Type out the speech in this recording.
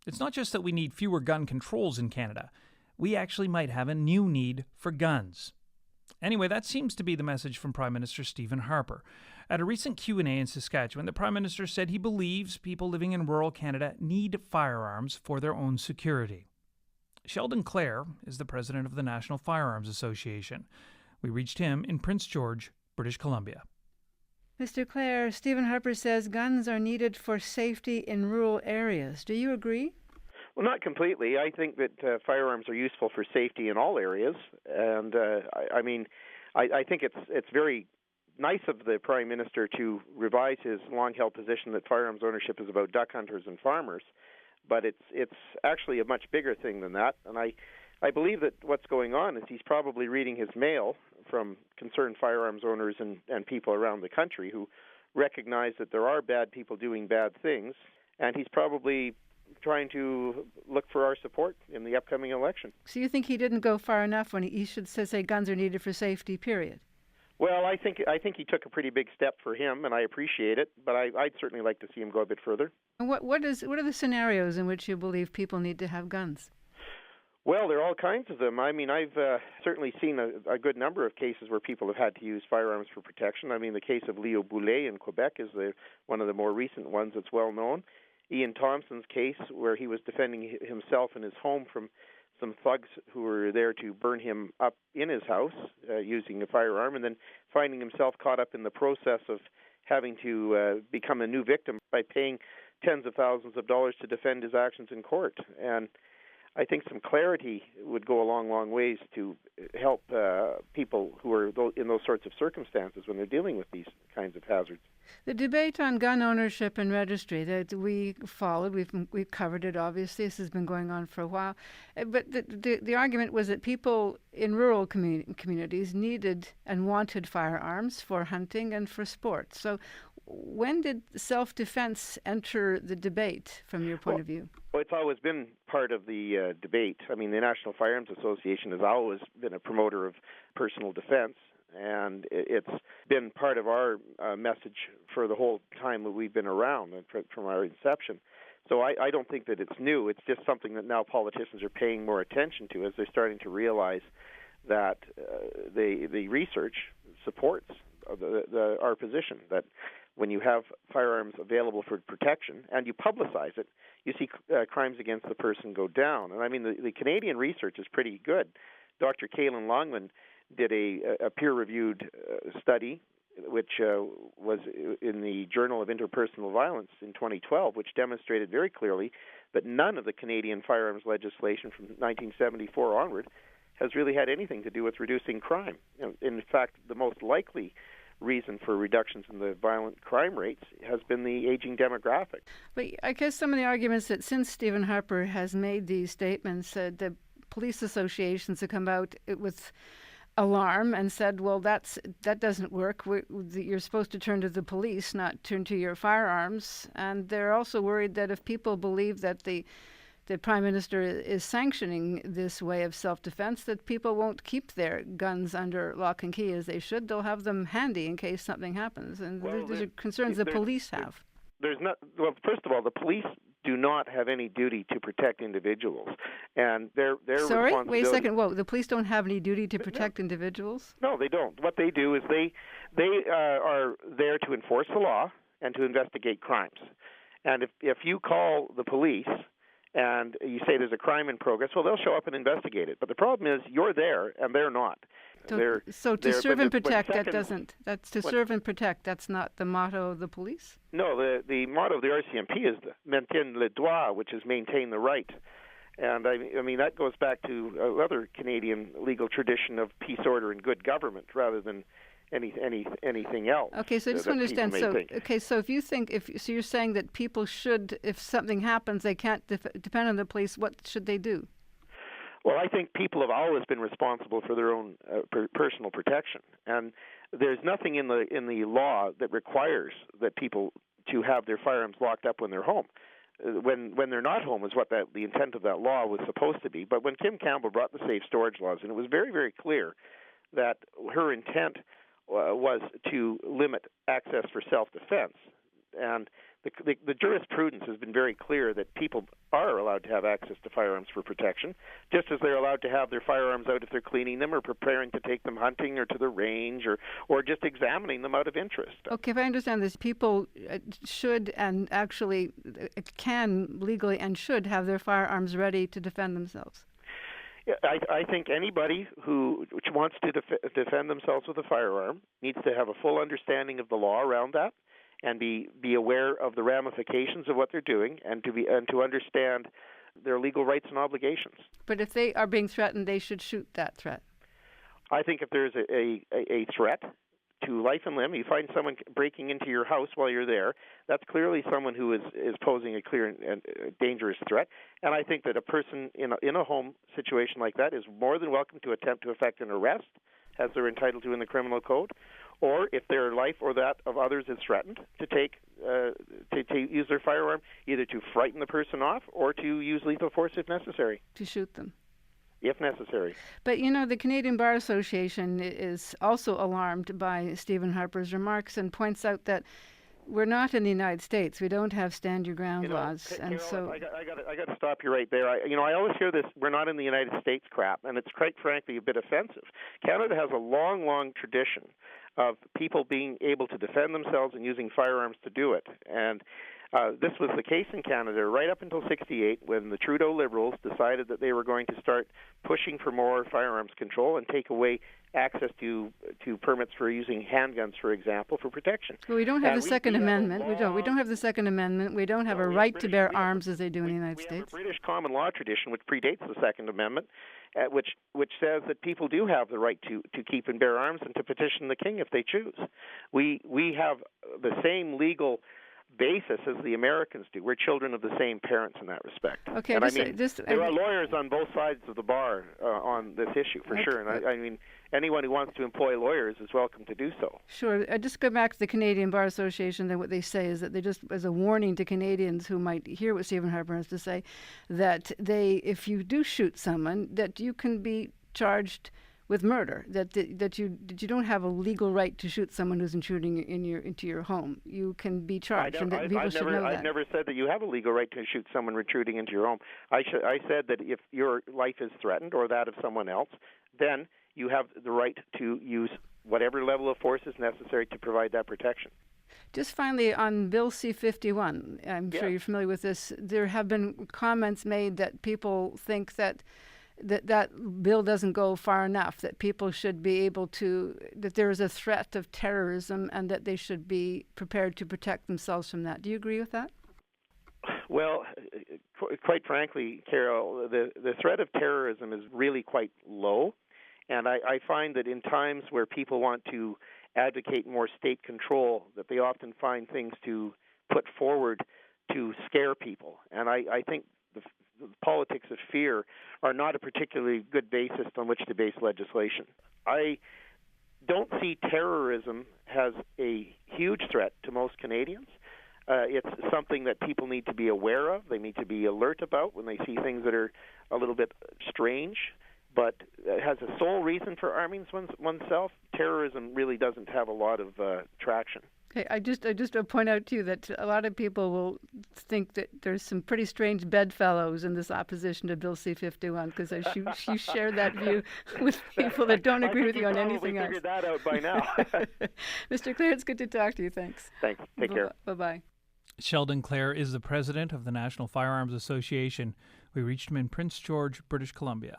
It's not just that we need fewer gun controls in Canada. We actually might have a new need for guns. Anyway, that seems to be the message from Prime Minister Stephen Harper. At a recent Q&A in Saskatchewan, the Prime Minister said he believes people living in rural Canada need firearms for their own security. Sheldon Clare is the president of the National Firearms Association. We reached him in Prince George, British Columbia. Mr. Clare, Stephen Harper says guns are needed for safety in rural areas. Do you agree? Well, not completely. I think that firearms are useful for safety in all areas, and I think it's very nice of the Prime Minister to revise his long-held position that firearms ownership is about duck hunters and farmers, but it's actually a much bigger thing than that, and I believe that what's going on is he's probably reading his mail from concerned firearms owners and people around the country who recognize that there are bad people doing bad things, and he's probably trying to look for our support in the upcoming election. So you think he didn't go far enough when he should say guns are needed for safety, period? Well, I think he took a pretty big step for him, and I appreciate it, but I'd certainly like to see him go a bit further. And what are the scenarios in which you believe people need to have guns? Well, there are all kinds of them. I mean, I've certainly seen a good number of cases where people have had to use firearms for protection. I mean, the case of Leo Boulet in Quebec is one of the more recent ones that's well known. Ian Thompson's case, where he was defending himself in his home from some thugs who were there to burn him up in his house using a firearm, and then finding himself caught up in the process of having to become a new victim by paying tens of thousands of dollars to defend his actions in court. And I think some clarity would go a long ways to help people who are in those sorts of circumstances when they're dealing with these kinds of hazards. The debate on gun ownership and registry that we followed, we've covered it, obviously. This has been going on for a while. But the argument was that people in rural communities needed and wanted firearms for hunting and for sport. So when did self-defense enter the debate from your point of view? Well, it's always been part of the debate. I mean, the National Firearms Association has always been a promoter of personal defense, and it's been part of our message for the whole time that we've been around from our inception. So I don't think that it's new. It's just something that now politicians are paying more attention to as they're starting to realize that the research supports our position that when you have firearms available for protection and you publicize it, you see crimes against the person go down. And I mean, the Canadian research is pretty good. Dr. Kaylin Longman did a peer-reviewed study, which was in the Journal of Interpersonal Violence in 2012, which demonstrated very clearly that none of the Canadian firearms legislation from 1974 onward has really had anything to do with reducing crime. In fact, the most likely reason for reductions in the violent crime rates has been the aging demographic. But I guess some of the arguments that since Stephen Harper has made these statements, the police associations have come out with alarm and said, well, that doesn't work. You're supposed to turn to the police, not turn to your firearms. And they're also worried that if people believe that the Prime Minister is sanctioning this way of self-defense, that people won't keep their guns under lock and key as they should. They'll have them handy in case something happens. And these are concerns the police have. First of all, the police do not have any duty to protect individuals. And their Sorry? responsibility... Wait a second. Whoa, the police don't have any duty to protect individuals? No, they don't. What they do is they are there to enforce the law and to investigate crimes. And if you call the police and you say there's a crime in progress, well, they'll show up and investigate it. But the problem is you're there and they're not. So to serve and protect, serve and protect, that's not the motto of the police? No, the motto of the RCMP is maintienne le droit, which is maintain the right. And I mean, that goes back to other Canadian legal tradition of peace, order, and good government rather than anything else. Okay, so I just want to understand. So if you're saying that people should, if something happens, they can't depend on the police, what should they do? Well, I think people have always been responsible for their own personal protection, and there's nothing in the law that requires that people to have their firearms locked up when they're home. When they're not home is what the intent of that law was supposed to be. But when Kim Campbell brought the safe storage laws, and it was very, very clear that her intent was to limit access for self-defense, And the jurisprudence has been very clear that people are allowed to have access to firearms for protection, just as they're allowed to have their firearms out if they're cleaning them or preparing to take them hunting or to the range or just examining them out of interest. Okay, if I understand this, people should and actually can legally and should have their firearms ready to defend themselves. Yeah, I think anybody who wants to defend themselves with a firearm needs to have a full understanding of the law around that, and be aware of the ramifications of what they're doing, and to understand their legal rights and obligations. But if they are being threatened, they should shoot that threat. I think if there's a threat to life and limb, you find someone breaking into your house while you're there, that's clearly someone who is posing a clear and dangerous threat. And I think that a person in a home situation like that is more than welcome to attempt to effect an arrest, as they're entitled to in the criminal code, or if their life or that of others is threatened, to use their firearm either to frighten the person off or to use lethal force if necessary. To shoot them. If necessary. But, the Canadian Bar Association is also alarmed by Stephen Harper's remarks and points out that we're not in the United States. We don't have stand-your-ground laws. And Carol, I got to stop you right there. I always hear this, we're not in the United States crap, and it's quite frankly a bit offensive. Canada has a long, long tradition of people being able to defend themselves and using firearms to do it. And this was the case in Canada right up until '68, when the Trudeau Liberals decided that they were going to start pushing for more firearms control and take away access to permits for using handguns, for example, for protection. Well, we don't have the Second Amendment. We don't have the Second Amendment. We don't have a right to bear arms as they do in the United States. We have a British common law tradition which predates the Second Amendment, which says that people do have the right to keep and bear arms and to petition the king if they choose. We have the same legal basis as the Americans do. We're children of the same parents in that respect. Okay, and there are lawyers on both sides of the bar on this issue, for sure. And anyone who wants to employ lawyers is welcome to do so. Sure. I just go back to the Canadian Bar Association. Then what they say is that they just, as a warning to Canadians who might hear what Stephen Harper has to say, that if you do shoot someone, that you can be charged with murder, that you don't have a legal right to shoot someone who's intruding into your home. You can be charged, and that people should know that. I've never said that you have a legal right to shoot someone intruding into your home. I said that if your life is threatened or that of someone else, then you have the right to use whatever level of force is necessary to provide that protection. Just finally, on Bill C-51, I'm sure you're familiar with this, there have been comments made that people think that bill doesn't go far enough, that people should be able to, that there is a threat of terrorism and that they should be prepared to protect themselves from that. Do you agree with that? Well, quite frankly, Carol, the threat of terrorism is really quite low. And I find that in times where people want to advocate more state control, that they often find things to put forward to scare people. And I think the politics of fear are not a particularly good basis on which to base legislation. I don't see terrorism as a huge threat to most Canadians. It's something that people need to be aware of. They need to be alert about when they see things that are a little bit strange. But as a sole reason for arming oneself, terrorism really doesn't have a lot of traction. Okay, I just point out to you that a lot of people will think that there's some pretty strange bedfellows in this opposition to Bill C-51, because you share that view with people that don't agree with you on anything else. I think you probably figured that out by now. Mr. Clare, it's good to talk to you. Thanks. Thanks. Take care. Bye-bye. Sheldon Clare is the president of the National Firearms Association. We reached him in Prince George, British Columbia.